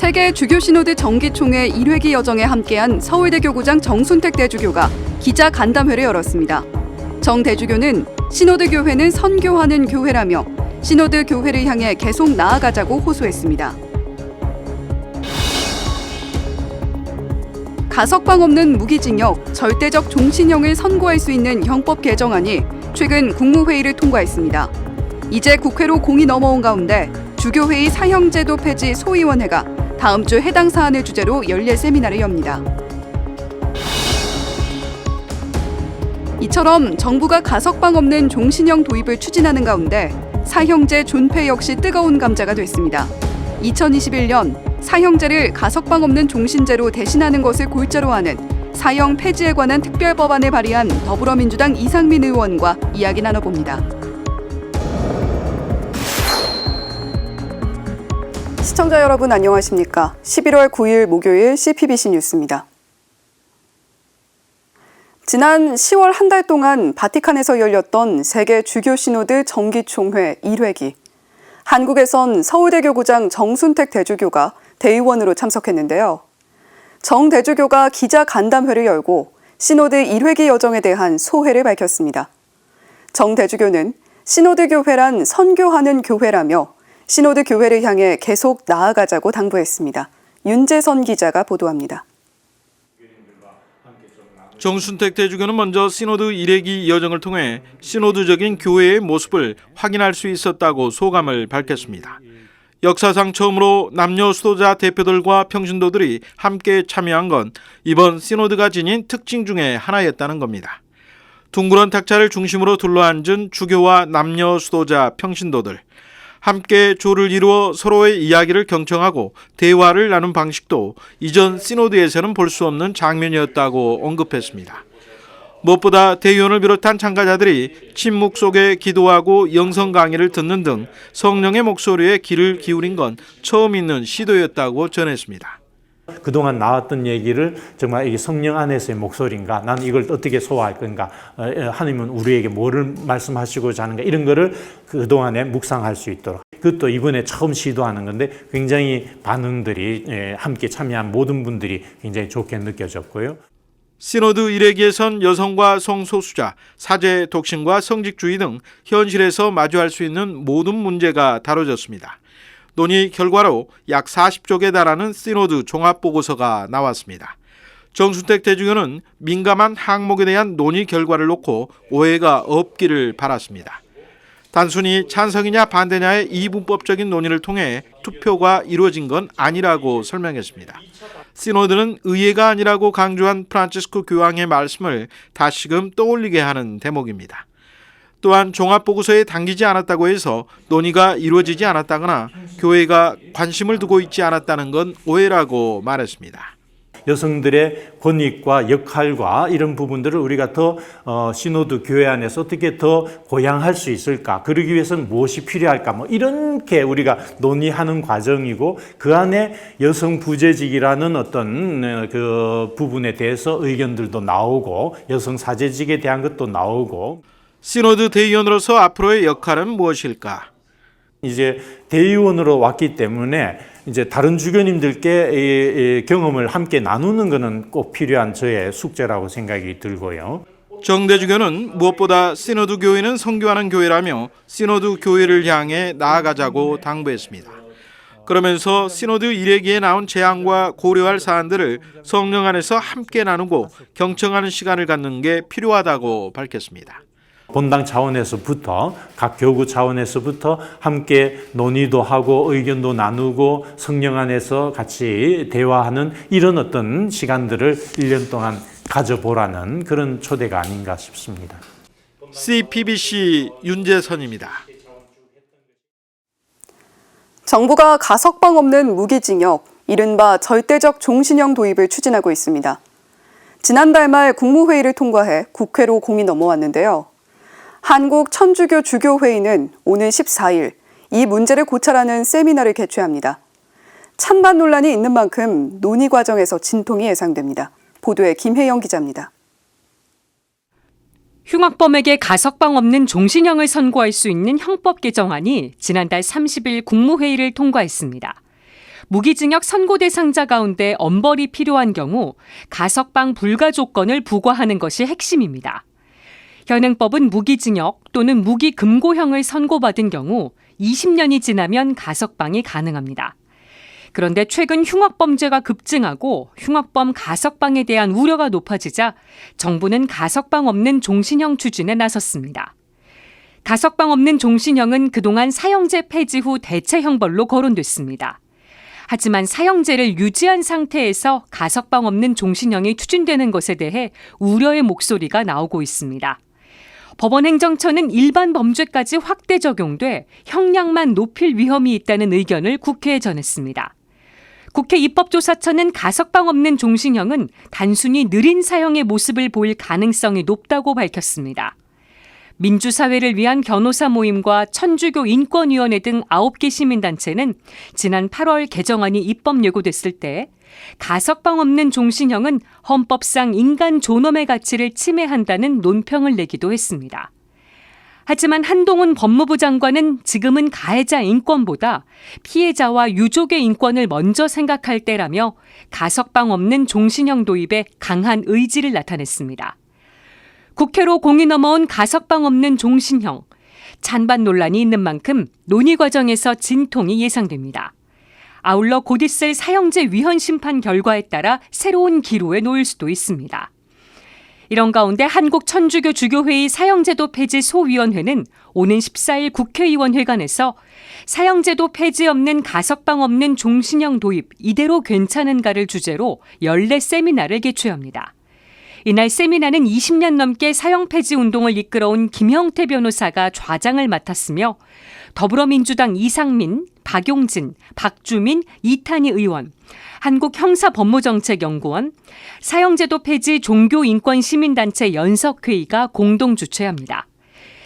세계 주교 시노드 정기총회 1회기 여정에 함께한 서울대 교구장 정순택 대주교가 기자 간담회를 열었습니다. 정 대주교는 시노드 교회는 선교하는 교회라며 시노드 교회를 향해 계속 나아가자고 호소했습니다. 가석방 없는 무기징역, 절대적 종신형을 선고할 수 있는 형법 개정안이 최근 국무회의를 통과했습니다. 이제 국회로 공이 넘어온 가운데 주교회의 사형제도 폐지 소위원회가 다음 주 해당 사안을 주제로 연례 세미나를 엽니다. 이처럼 정부가 가석방 없는 종신형 도입을 추진하는 가운데 사형제 존폐 역시 뜨거운 감자가 됐습니다. 2021년 사형제를 가석방 없는 종신제로 대신하는 것을 골자로 하는 사형 폐지에 관한 특별법안을 발의한 더불어민주당 이상민 의원과 이야기 나눠봅니다. 시청자 여러분 안녕하십니까? 11월 9일 목요일 CPBC 뉴스입니다. 지난 10월 한 달 동안 바티칸에서 열렸던 세계 주교 시노드 정기총회 1회기. 한국에선 서울대 교구장 정순택 대주교가 대의원으로 참석했는데요. 정 대주교가 기자 간담회를 열고 시노드 1회기 여정에 대한 소회를 밝혔습니다. 정 대주교는 시노드 교회란 선교하는 교회라며 시노드 교회를 향해 계속 나아가자고 당부했습니다. 윤재선 기자가 보도합니다. 정순택 대주교는 먼저 시노드 1회기 여정을 통해 시노드적인 교회의 모습을 확인할 수 있었다고 소감을 밝혔습니다. 역사상 처음으로 남녀 수도자 대표들과 평신도들이 함께 참여한 건 이번 시노드가 지닌 특징 중에 하나였다는 겁니다. 둥그런 탁자를 중심으로 둘러앉은 주교와 남녀 수도자 평신도들, 함께 조를 이루어 서로의 이야기를 경청하고 대화를 나눈 방식도 이전 시노드에서는 볼 수 없는 장면이었다고 언급했습니다. 무엇보다 대의원을 비롯한 참가자들이 침묵 속에 기도하고 영성 강의를 듣는 등 성령의 목소리에 귀를 기울인 건 처음 있는 시도였다고 전했습니다. 그동안 나왔던 얘기를 정말 이게 성령 안에서의 목소리인가, 난 이걸 어떻게 소화할 건가, 하나님은 우리에게 뭐를 말씀하시고자 하는가, 이런 거를 그동안에 묵상할 수 있도록. 그것도 이번에 처음 시도하는 건데 굉장히 반응들이 함께 참여한 모든 분들이 굉장히 좋게 느껴졌고요. 시노드 1회기에선 여성과 성소수자, 사제, 독신과 성직주의 등 현실에서 마주할 수 있는 모든 문제가 다뤄졌습니다. 논의 결과로 약 40쪽에 달하는 시노드 종합보고서가 나왔습니다. 정순택 대주교는 민감한 항목에 대한 논의 결과를 놓고 오해가 없기를 바랐습니다. 단순히 찬성이냐 반대냐의 이분법적인 논의를 통해 투표가 이루어진 건 아니라고 설명했습니다. 시노드는 의회가 아니라고 강조한 프란치스코 교황의 말씀을 다시금 떠올리게 하는 대목입니다. 또한 종합보고서에 담기지 않았다고 해서 논의가 이루어지지 않았다거나 교회가 관심을 두고 있지 않았다는 건 오해라고 말했습니다. 여성들의 권익과 역할과 이런 부분들을 우리가 더 시노드 교회 안에서 어떻게 더 고양할 수 있을까, 그러기 위해서는 무엇이 필요할까, 이렇게 우리가 논의하는 과정이고, 그 안에 여성 부재직이라는 어떤 그 부분에 대해서 의견들도 나오고, 여성 사제직에 대한 것도 나오고. 시노드 대의원으로서 앞으로의 역할은 무엇일까? 이제 대의원으로 왔기 때문에 이제 다른 주교님들께 이 경험을 함께 나누는 것은 꼭 필요한 저의 숙제라고 생각이 들고요. 정 대주교는 무엇보다 시노드 교회는 선교하는 교회라며 시노드 교회를 향해 나아가자고 당부했습니다. 그러면서 시노드 1회기에 나온 제안과 고려할 사안들을 성령 안에서 함께 나누고 경청하는 시간을 갖는 게 필요하다고 밝혔습니다. 본당 차원에서부터, 각 교구 차원에서부터 함께 논의도 하고 의견도 나누고 성령 안에서 같이 대화하는 이런 어떤 시간들을 1년 동안 가져보라는 그런 초대가 아닌가 싶습니다. CPBC 윤재선입니다. 정부가 가석방 없는 무기징역, 이른바 절대적 종신형 도입을 추진하고 있습니다. 지난달 말 국무회의를 통과해 국회로 공이 넘어왔는데요. 한국 천주교 주교회의는 오는 14일 이 문제를 고찰하는 세미나를 개최합니다. 찬반 논란이 있는 만큼 논의 과정에서 진통이 예상됩니다. 보도에 김혜영 기자입니다. 흉악범에게 가석방 없는 종신형을 선고할 수 있는 형법 개정안이 지난달 30일 국무회의를 통과했습니다. 무기징역 선고 대상자 가운데 엄벌이 필요한 경우 가석방 불가 조건을 부과하는 것이 핵심입니다. 현행법은 무기징역 또는 무기금고형을 선고받은 경우 20년이 지나면 가석방이 가능합니다. 그런데 최근 흉악범죄가 급증하고 흉악범 가석방에 대한 우려가 높아지자 정부는 가석방 없는 종신형 추진에 나섰습니다. 가석방 없는 종신형은 그동안 사형제 폐지 후 대체 형벌로 거론됐습니다. 하지만 사형제를 유지한 상태에서 가석방 없는 종신형이 추진되는 것에 대해 우려의 목소리가 나오고 있습니다. 법원행정처는 일반 범죄까지 확대 적용돼 형량만 높일 위험이 있다는 의견을 국회에 전했습니다. 국회 입법조사처는 가석방 없는 종신형은 단순히 느린 사형의 모습을 보일 가능성이 높다고 밝혔습니다. 민주사회를 위한 변호사 모임과 천주교 인권위원회 등 9개 시민단체는 지난 8월 개정안이 입법 예고됐을 때 가석방 없는 종신형은 헌법상 인간 존엄의 가치를 침해한다는 논평을 내기도 했습니다. 하지만 한동훈 법무부 장관은 지금은 가해자 인권보다 피해자와 유족의 인권을 먼저 생각할 때라며 가석방 없는 종신형 도입에 강한 의지를 나타냈습니다. 국회로 공이 넘어온 가석방 없는 종신형. 찬반 논란이 있는 만큼 논의 과정에서 진통이 예상됩니다. 아울러 곧 있을 사형제 위헌 심판 결과에 따라 새로운 기로에 놓일 수도 있습니다. 이런 가운데 한국천주교 주교회의 사형제도 폐지 소위원회는 오는 14일 국회의원회관에서 사형제도 폐지 없는 가석방 없는 종신형 도입 이대로 괜찮은가를 주제로 연례 세미나를 개최합니다. 이날 세미나는 20년 넘게 사형 폐지 운동을 이끌어온 김형태 변호사가 좌장을 맡았으며 더불어민주당 이상민, 박용진, 박주민, 이탄희 의원, 한국형사법무정책연구원, 사형제도 폐지 종교인권시민단체 연석회의가 공동 주최합니다.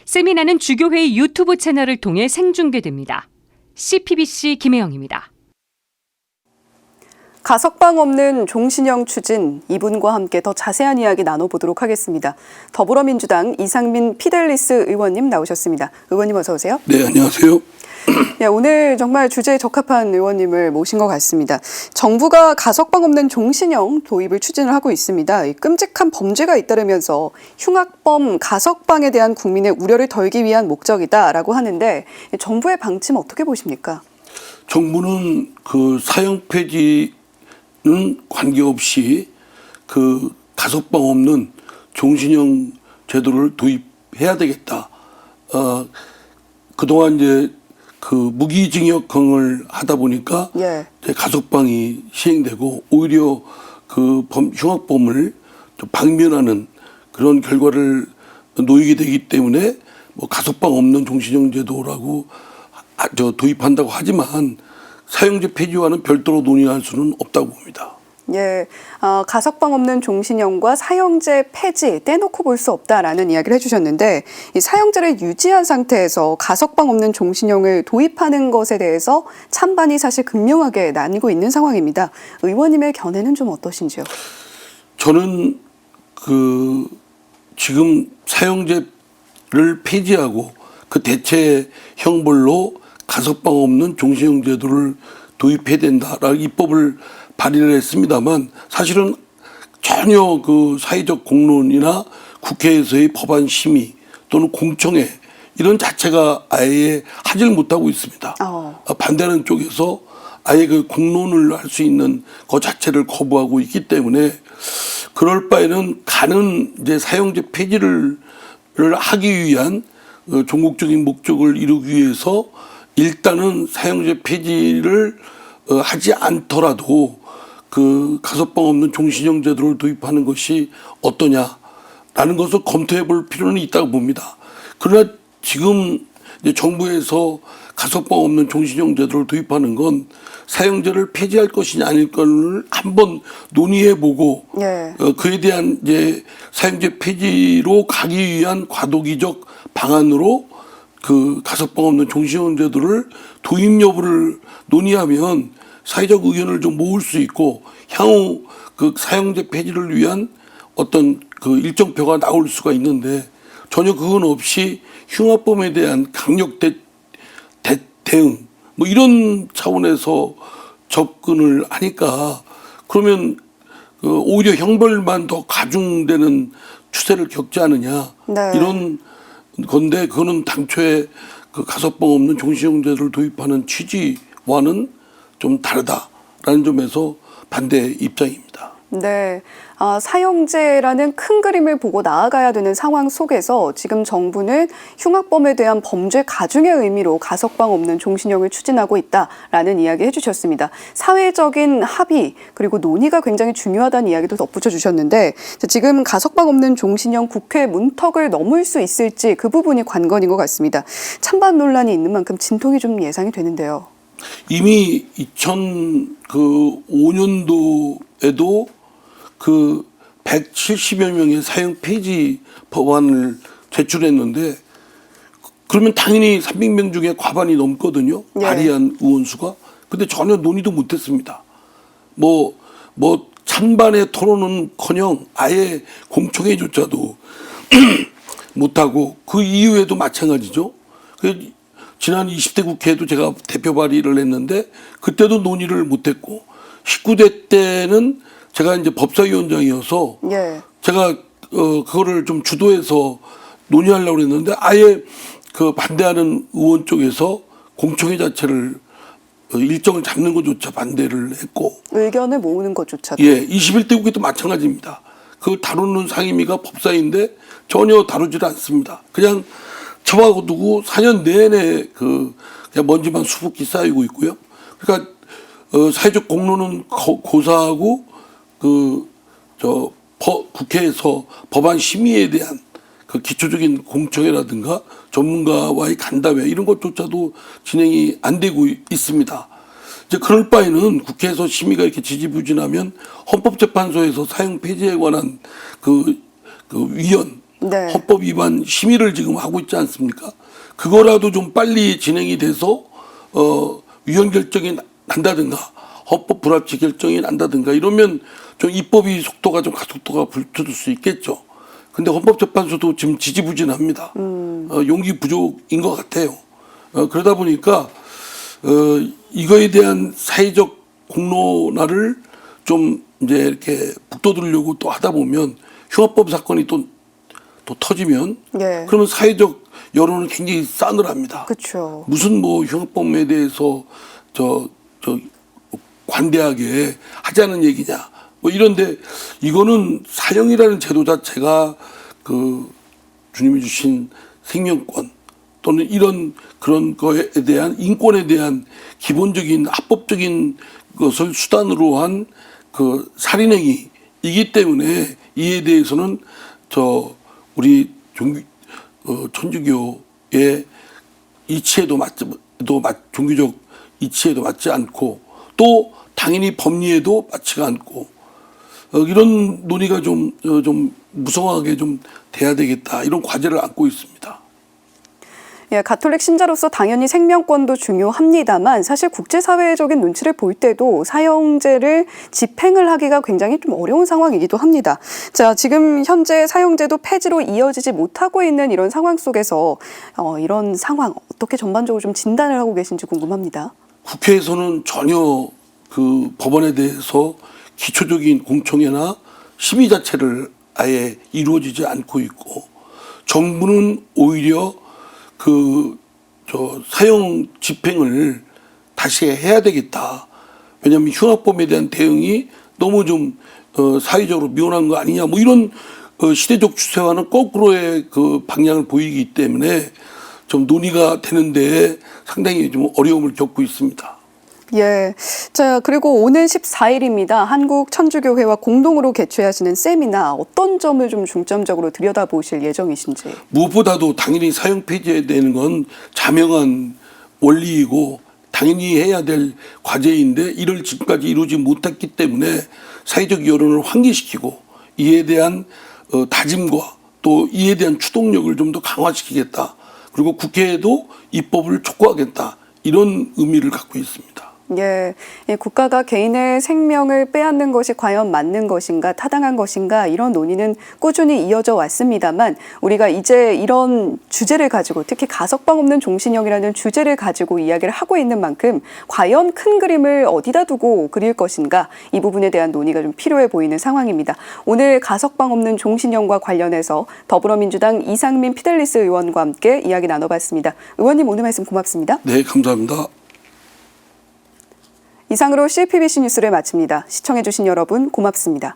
세미나는 주교회의 유튜브 채널을 통해 생중계됩니다. CPBC 김혜영입니다. 가석방 없는 종신형 추진, 이분과 함께 더 자세한 이야기 나눠보도록 하겠습니다. 더불어민주당 이상민 피델리스 의원님 나오셨습니다. 의원님 어서 오세요. 네, 안녕하세요. 네, 오늘 정말 주제에 적합한 의원님을 모신 것 같습니다. 정부가 가석방 없는 종신형 도입을 추진을 하고 있습니다. 끔찍한 범죄가 잇따르면서 흉악범 가석방에 대한 국민의 우려를 덜기 위한 목적이다라고 하는데 정부의 방침 어떻게 보십니까? 정부는 그 사형 폐지는 관계없이 그 가석방 없는 종신형 제도를 도입해야 되겠다. 그동안 이제 그 무기징역형을 하다 보니까 예. 이제 가석방이 시행되고 오히려 그 흉악범을 좀 방면하는 그런 결과를 놓이게 되기 때문에 뭐 가석방 없는 종신형 제도라고 도입한다고 하지만 사형제 폐지와는 별도로 논의할 수는 없다고 봅니다. 예, 가석방 없는 종신형과 사형제 폐지 떼놓고 볼 수 없다라는 이야기를 해주셨는데 이 사형제를 유지한 상태에서 가석방 없는 종신형을 도입하는 것에 대해서 찬반이 사실 극명하게 나뉘고 있는 상황입니다. 의원님의 견해는 좀 어떠신지요? 저는 그 지금 사형제를 폐지하고 그 대체 형벌로 가석방 없는 종신형 제도를 도입해야 된다라는 입법을 발의를 했습니다만 사실은 전혀 그 사회적 공론이나 국회에서의 법안 심의 또는 공청회 이런 자체가 아예 하질 못하고 있습니다. 반대하는 쪽에서 아예 그 공론을 할 수 있는 그 자체를 거부하고 있기 때문에 그럴 바에는 가는 이제 사형제 폐지를 하기 위한 종국적인 목적을 이루기 위해서 일단은 사형제 폐지를 하지 않더라도 그 가석방 없는 종신형 제도를 도입하는 것이 어떠냐라는 것을 검토해 볼 필요는 있다고 봅니다. 그러나 지금 이제 정부에서 가석방 없는 종신형 제도를 도입하는 건 사형제를 폐지할 것이냐 아닐 것을 한번 논의해 보고 그에 대한 이제 사형제 폐지로 가기 위한 과도기적 방안으로 그 가석방 없는 종신형 제도를 도입 여부를 논의하면 사회적 의견을 좀 모을 수 있고 향후 그 사형제 폐지를 위한 어떤 그 일정표가 나올 수가 있는데 전혀 그건 없이 흉악범에 대한 강력 대응 뭐 이런 차원에서 접근을 하니까 그러면 오히려 형벌만 더 가중되는 추세를 겪지 않느냐 네. 이런 건데 그거는 당초에 그 가석방 없는 종신형제를 도입하는 취지와는 좀 다르다라는 점에서 반대 입장입니다. 네. 사형제라는 큰 그림을 보고 나아가야 되는 상황 속에서 지금 정부는 흉악범에 대한 범죄 가중의 의미로 가석방 없는 종신형을 추진하고 있다라는 이야기 해주셨습니다. 사회적인 합의 그리고 논의가 굉장히 중요하다는 이야기도 덧붙여 주셨는데 지금 가석방 없는 종신형 국회 문턱을 넘을 수 있을지 그 부분이 관건인 것 같습니다. 찬반 논란이 있는 만큼 진통이 좀 예상이 되는데요. 이미 2005년도에도 그 170여 명의 사형 폐지 법안을 제출했는데 그러면 당연히 300명 중에 과반이 넘거든요. 네. 발의한 의원 수가. 근데 전혀 논의도 못했습니다. 뭐 찬반의 토론은커녕 아예 공청회조차도 못하고 그 이후에도 마찬가지죠. 지난 20대 국회에도 제가 대표 발의를 했는데 그때도 논의를 못했고 19대 때는 제가 이제 법사위원장이어서 예. 제가 그거를 좀 주도해서 논의하려고 했는데 아예 그 반대하는 의원 쪽에서 공청회 자체를 일정을 잡는 것조차 반대를 했고 의견을 모으는 것조차도. 예, 21대 국회도 마찬가지입니다. 그걸 다루는 상임위가 법사위인데 전혀 다루질 않습니다. 그냥 쳐박아두고 4년 내내 그냥 먼지만 수북히 쌓이고 있고요. 그러니까 사회적 공론은 고사하고 국회에서 법안 심의에 대한 그 기초적인 공청회라든가 전문가와의 간담회 이런 것조차도 진행이 안 되고 있습니다. 이제 그럴 바에는 국회에서 심의가 이렇게 지지부진하면 헌법재판소에서 사형 폐지에 관한 그 위원 네. 헌법 위반 심의를 지금 하고 있지 않습니까? 그거라도 좀 빨리 진행이 돼서 위헌 결정이 난다든가 헌법 불합치 결정이 난다든가 이러면 좀 입법이 속도가 좀 가속도가 붙을 수 있겠죠. 근데 헌법재판소도 지금 지지부진합니다. 용기 부족인 것 같아요. 그러다 보니까 이거에 대한 사회적 공론화를 좀 이제 이렇게 북돋으려고 또 하다 보면 흉악범 사건이 또 터지면 예. 그러면 사회적 여론은 굉장히 싸늘합니다. 그렇죠. 무슨 흉악범에 대해서 관대하게 하자는 얘기냐. 이런데 이거는 사형이라는 제도 자체가 그 주님이 주신 생명권 또는 그런 거에 대한 인권에 대한 기본적인 합법적인 것을 수단으로 한 그 살인행위이기 때문에 이에 대해서는 우리 천주교의 이치에도 종교적 이치에도 맞지 않고 또 당연히 법리에도 맞지가 않고 이런 논의가 좀 무성하게 좀 돼야 되겠다 이런 과제를 안고 있습니다. 예, 가톨릭 신자로서 당연히 생명권도 중요합니다만 사실 국제사회적인 눈치를 볼 때도 사형제를 집행을 하기가 굉장히 좀 어려운 상황이기도 합니다. 자, 지금 현재 사형제도 폐지로 이어지지 못하고 있는 이런 상황 속에서 이런 상황 어떻게 전반적으로 좀 진단을 하고 계신지 궁금합니다. 국회에서는 전혀 그 법안에 대해서 기초적인 공청회나 심의 자체를 아예 이루어지지 않고 있고 정부는 오히려 사형 집행을 다시 해야 되겠다. 왜냐하면 흉악범에 대한 대응이 너무 좀 사회적으로 미온한 거 아니냐. 이런 시대적 추세와는 거꾸로의 그 방향을 보이기 때문에 좀 논의가 되는데 상당히 좀 어려움을 겪고 있습니다. 예. 자, 그리고 오는 14일입니다. 한국천주교회와 공동으로 개최하시는 세미나 어떤 점을 좀 중점적으로 들여다보실 예정이신지. 무엇보다도 당연히 사형 폐지해야 되는 건 자명한 원리이고 당연히 해야 될 과제인데 이를 지금까지 이루지 못했기 때문에 사회적 여론을 환기시키고 이에 대한 다짐과 또 이에 대한 추동력을 좀 더 강화시키겠다. 그리고 국회에도 입법을 촉구하겠다. 이런 의미를 갖고 있습니다. 예, 이 국가가 개인의 생명을 빼앗는 것이 과연 맞는 것인가, 타당한 것인가 이런 논의는 꾸준히 이어져 왔습니다만 우리가 이제 이런 주제를 가지고 특히 가석방 없는 종신형이라는 주제를 가지고 이야기를 하고 있는 만큼 과연 큰 그림을 어디다 두고 그릴 것인가 이 부분에 대한 논의가 좀 필요해 보이는 상황입니다. 오늘 가석방 없는 종신형과 관련해서 더불어민주당 이상민 피델리스 의원과 함께 이야기 나눠봤습니다. 의원님 오늘 말씀 고맙습니다. 네, 감사합니다. 이상으로 CPBC 뉴스를 마칩니다. 시청해주신 여러분 고맙습니다.